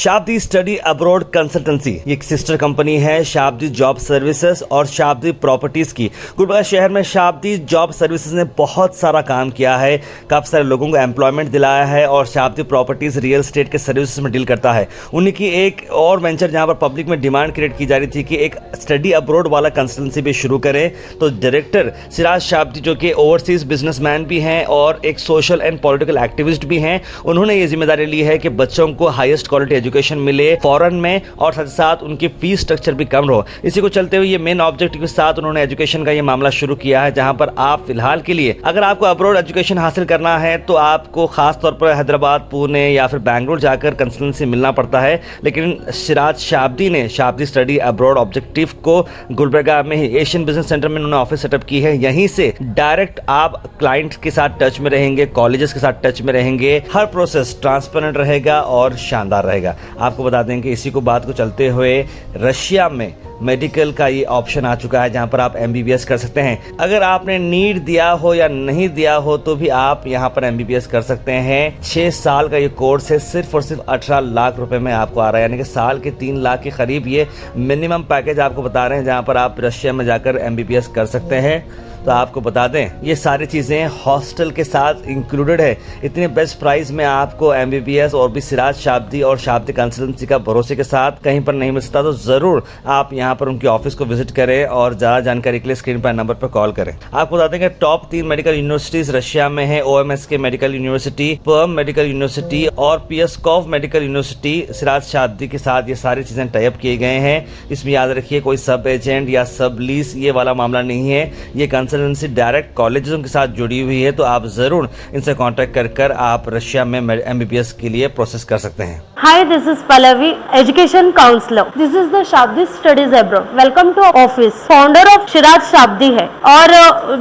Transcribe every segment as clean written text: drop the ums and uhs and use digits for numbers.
Shabdi study abroad consultancy ये एक sister company है शाब्दी जॉब सर्विसेज और शाब्दी प्रॉपर्टीज की। गुलबर्गा शहर में शाब्दी जॉब सर्विसेज ने बहुत सारा काम किया है, काफ़ी सारे लोगों को एम्प्लॉयमेंट दिलाया है और शाब्दी प्रॉपर्टीज रियल एस्टेट के सर्विसेज में डील करता है। उन्हीं की एक और वेंचर जहां पर पब्लिक में डिमांड क्रिएट की जा रही थी कि एक स्टडी अब्रॉड वाला कंसल्टेंसी भी शुरू करें, तो डायरेक्टर सिराज शाब्दी जो कि ओवरसीज बिजनेसमैन भी हैं और एक सोशल एंड पॉलिटिकल एक्टिविस्ट भी हैं, उन्होंने ये जिम्मेदारी ली है कि बच्चों को हाईएस्ट क्वालिटी एजुकेशन मिले फॉरेन में और साथ साथ उनकी फीस स्ट्रक्चर भी कम रहो। इसी को चलते हुए ये मेन ऑब्जेक्टिव के साथ उन्होंने एजुकेशन का ये मामला शुरू किया है, जहां पर आप फिलहाल के लिए अगर आपको अब्रॉड एजुकेशन हासिल करना है तो आपको खास तौर पर हैदराबाद, पुणे या फिर बैंगलोर जाकर कंसल्टेंसी मिलना पड़ता है। लेकिन सिराज शाब्दी ने शाब्दी स्टडी अब्रॉड ऑब्जेक्टिव को गुलबर्गा में ही एशियन बिजनेस सेंटर में उन्होंने ऑफिस सेटअप की है। यहीं से डायरेक्ट आप क्लाइंट्स के साथ टच में रहेंगे, कॉलेजेस के साथ टच में रहेंगे, हर प्रोसेस ट्रांसपेरेंट रहेगा और शानदार रहेगा। आपको बता दें कि इसी को बात को चलते हुए रशिया में मेडिकल का ये ऑप्शन आ चुका है, जहां पर आप MBBS कर सकते हैं। अगर आपने नीट दिया हो या नहीं दिया हो तो भी आप यहां पर MBBS कर सकते हैं। 6 साल का ये कोर्स है, सिर्फ और सिर्फ 18 लाख रुपए में आपको आ रहा है, यानी कि साल के 3 लाख के करीब ये मिनिमम पैकेज आपको बता रहे हैं, जहां पर आप रशिया में जाकर MBBS कर सकते हैं। तो आपको बता दें ये सारी चीज़ें हॉस्टल के साथ इंक्लूडेड है। इतने बेस्ट प्राइस में आपको MBBS और भी सिराज शाब्दी और शाब्दी कंसल्टेंसी का भरोसे के साथ कहीं पर नहीं मिल सकता। तो ज़रूर आप यहाँ पर उनके ऑफिस को विजिट करें और ज़्यादा जानकारी के लिए स्क्रीन पर नंबर पर कॉल करें। आपको बता दें कि टॉप 3 मेडिकल यूनिवर्सिटीज़ रशिया में है, OMSK medical university, Perm medical university और पियस्कॉव मेडिकल यूनिवर्सिटी। सिराज शाब्दी के साथ ये सारी चीज़ें टाइप किए गए हैं। इसमें याद रखिए कोई सब एजेंट या सब लीज ये वाला मामला नहीं है, ये कंसल्टेंसी डायरेक्ट कॉलेजों के साथ जुड़ी हुई है। तो आप जरूर इनसे कांटेक्ट कर आप रशिया में MBBS के लिए प्रोसेस कर सकते हैं। Hi, this is Pallavi, education counselor. This is the Shabdi Studies Abroad. Welcome to office. Founder of Shiraj Shabdi है और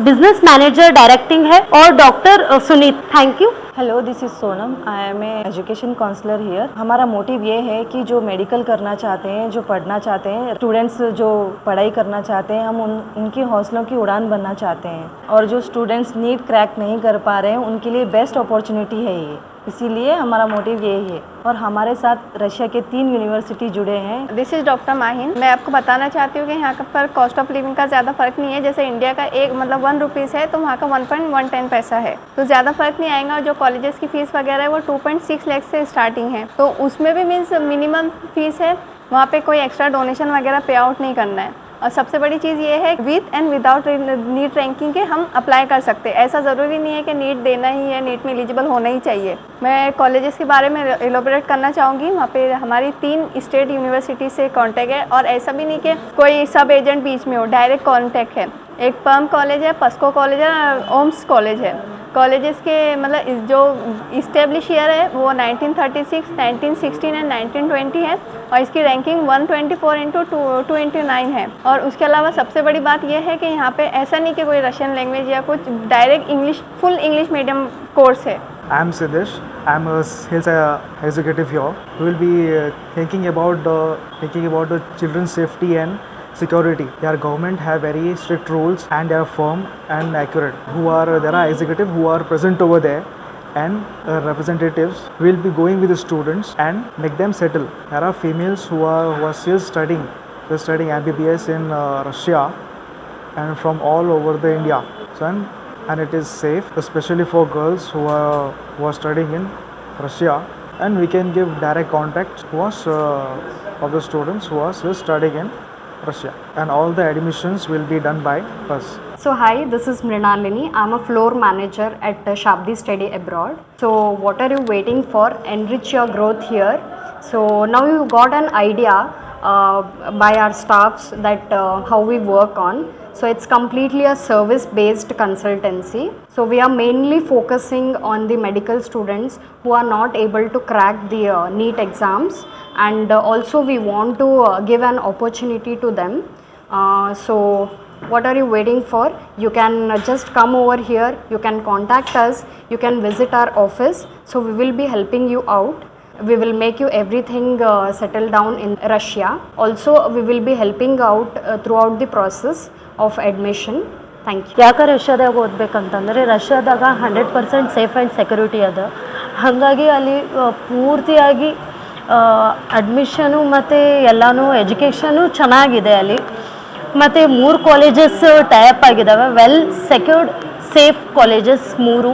business manager directing है और doctor Suneet. Thank you. Hello, this is Sonam. I am a education counsellor here. हमारा motive ये है कि जो medical करना चाहते हैं, जो पढ़ना चाहते हैं, स्टूडेंट्स जो पढ़ाई करना चाहते हैं, हम उनकी हौसलों की उड़ान बनना चाहते हैं। और जो स्टूडेंट्स नीट क्रैक नहीं कर पा रहे हैं उनके लिए बेस्ट अपॉर्चुनिटी है ये, इसीलिए हमारा मोटिव यही है। और हमारे साथ रशिया के 3 यूनिवर्सिटी जुड़े हैं। This is doctor Mahin. मैं आपको बताना चाहती हूँ कि यहाँ पर कॉस्ट ऑफ लिविंग का ज़्यादा फ़र्क नहीं है। जैसे इंडिया का एक मतलब 1 रुपीज़ है तो वहाँ का 1.110 पैसा है, तो ज़्यादा फ़र्क नहीं आएगा। और जो कॉलेजेस की फ़ीस वगैरह है वो 2.6 लाख से स्टार्टिंग है, तो उसमें भी मीन्स मिनिमम फ़ीस है, वहाँ पे कोई एक्स्ट्रा डोनेशन वगैरह पे आउट नहीं करना है। और सबसे बड़ी चीज़ ये है with and without NEET ranking के हम अप्लाई कर सकते हैं। ऐसा ज़रूरी नहीं है कि नीट देना ही है, नीट में एलिजिबल होना ही चाहिए। मैं कॉलेजेस के बारे में एलोबरेट करना चाहूँगी। वहाँ पे हमारी 3 स्टेट यूनिवर्सिटी से कांटेक्ट है और ऐसा भी नहीं कि कोई सब एजेंट बीच में हो, डायरेक्ट कांटेक्ट है। एक पर्म कॉलेज है, पस्को कॉलेज है और ओम्स कॉलेज है। कॉलेजेस के मतलब जो इस्टेब्लिश ईयर है वो 1936, 1916 एंड 1920 है और इसकी रैंकिंग 124/229 है। और उसके अलावा सबसे बड़ी बात यह है कि यहाँ पे ऐसा नहीं कि कोई रशियन लैंग्वेज या कुछ, direct English, full English medium course है। I am Siddesh. I am a sales executive here. We will be thinking about the children's safety and security. Their government have very strict rules and they are firm and accurate. There are executives who are present over there, and representatives will be going with the students and make them settle. There are females who are still studying. They're studying MBBS in Russia and from all over the India. So and it is safe, especially for girls who are studying in Russia. And we can give direct contact of the students who are still studying in Russia, and all the admissions will be done by us. So hi, this is Mrinalini. I'm a floor manager at Shabdi Study Abroad. So what are you waiting for? Enrich your growth here. So now you got an idea by our staffs that how we work on. So it's completely a service-based consultancy. So we are mainly focusing on the medical students who are not able to crack the NEET exams, and also we want to give an opportunity to them. So what are you waiting for? You can just come over here, you can contact us, you can visit our office. So we will be helping you out. We will make you everything settle down in Russia. Also we will be helping out throughout the process of admission. Thank you. ಯಾಕೆ ರಷ್ಯಾದಾಗ ಓದಬೇಕಂತಂದರೆ ರಷ್ಯಾದಾಗ 100% safe and security ಅದ, ಹಾಗಾಗಿ ಅಲ್ಲಿ ಪೂರ್ತಿಯಾಗಿ admission ಮತ್ತು ಎಲ್ಲನೂ education ಚೆನ್ನಾಗಿದೆ ಅಲ್ಲಿ. ಮತ್ತು 3 ಕಾಲೇಜಸ್ ಟೈಅಪ್ ಆಗಿದ್ದಾವೆ. Well secured safe colleges 3,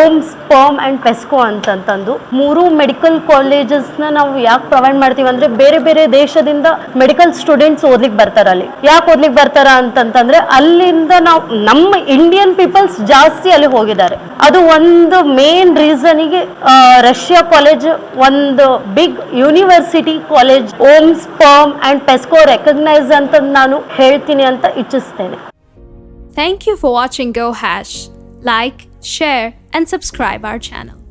Omsk, Perm and Pskov ಅಂತಂತಂದು 3 ಮೆಡಿಕಲ್ ಕಾಲೇಜಸ್ನ ನಾವು ಯಾಕೆ ಪ್ರೊವೈಡ್ ಮಾಡ್ತೀವಿ ಅಂದರೆ ಬೇರೆ ಬೇರೆ ದೇಶದಿಂದ ಮೆಡಿಕಲ್ ಸ್ಟೂಡೆಂಟ್ಸ್ ಓದ್ಲಿಕ್ಕೆ ಬರ್ತಾರೆ ಅಲ್ಲಿ. ಯಾಕೆ ಓದ್ಲಿಕ್ಕೆ ಬರ್ತಾರ ಅಂತಂತಂದರೆ ಅಲ್ಲಿಂದ ನಾವು ನಮ್ಮ ಇಂಡಿಯನ್ ಪೀಪಲ್ಸ್ ಜಾಸ್ತಿ ಅಲ್ಲಿ ಹೋಗಿದ್ದಾರೆ. ಅದು ಒಂದು ಮೇನ್ ರೀಸನಿಗೆ ರಷ್ಯಾ ಕಾಲೇಜ್ ಒಂದು big university college Omsk, Perm and Pskov recognise ಅಂತ ನಾನು ಹೇಳ್ತೀನಿ ಅಂತ ಇಚ್ಛಿಸ್ತೇನೆ. Thank you for watching Go Hash. Like, share and subscribe our channel.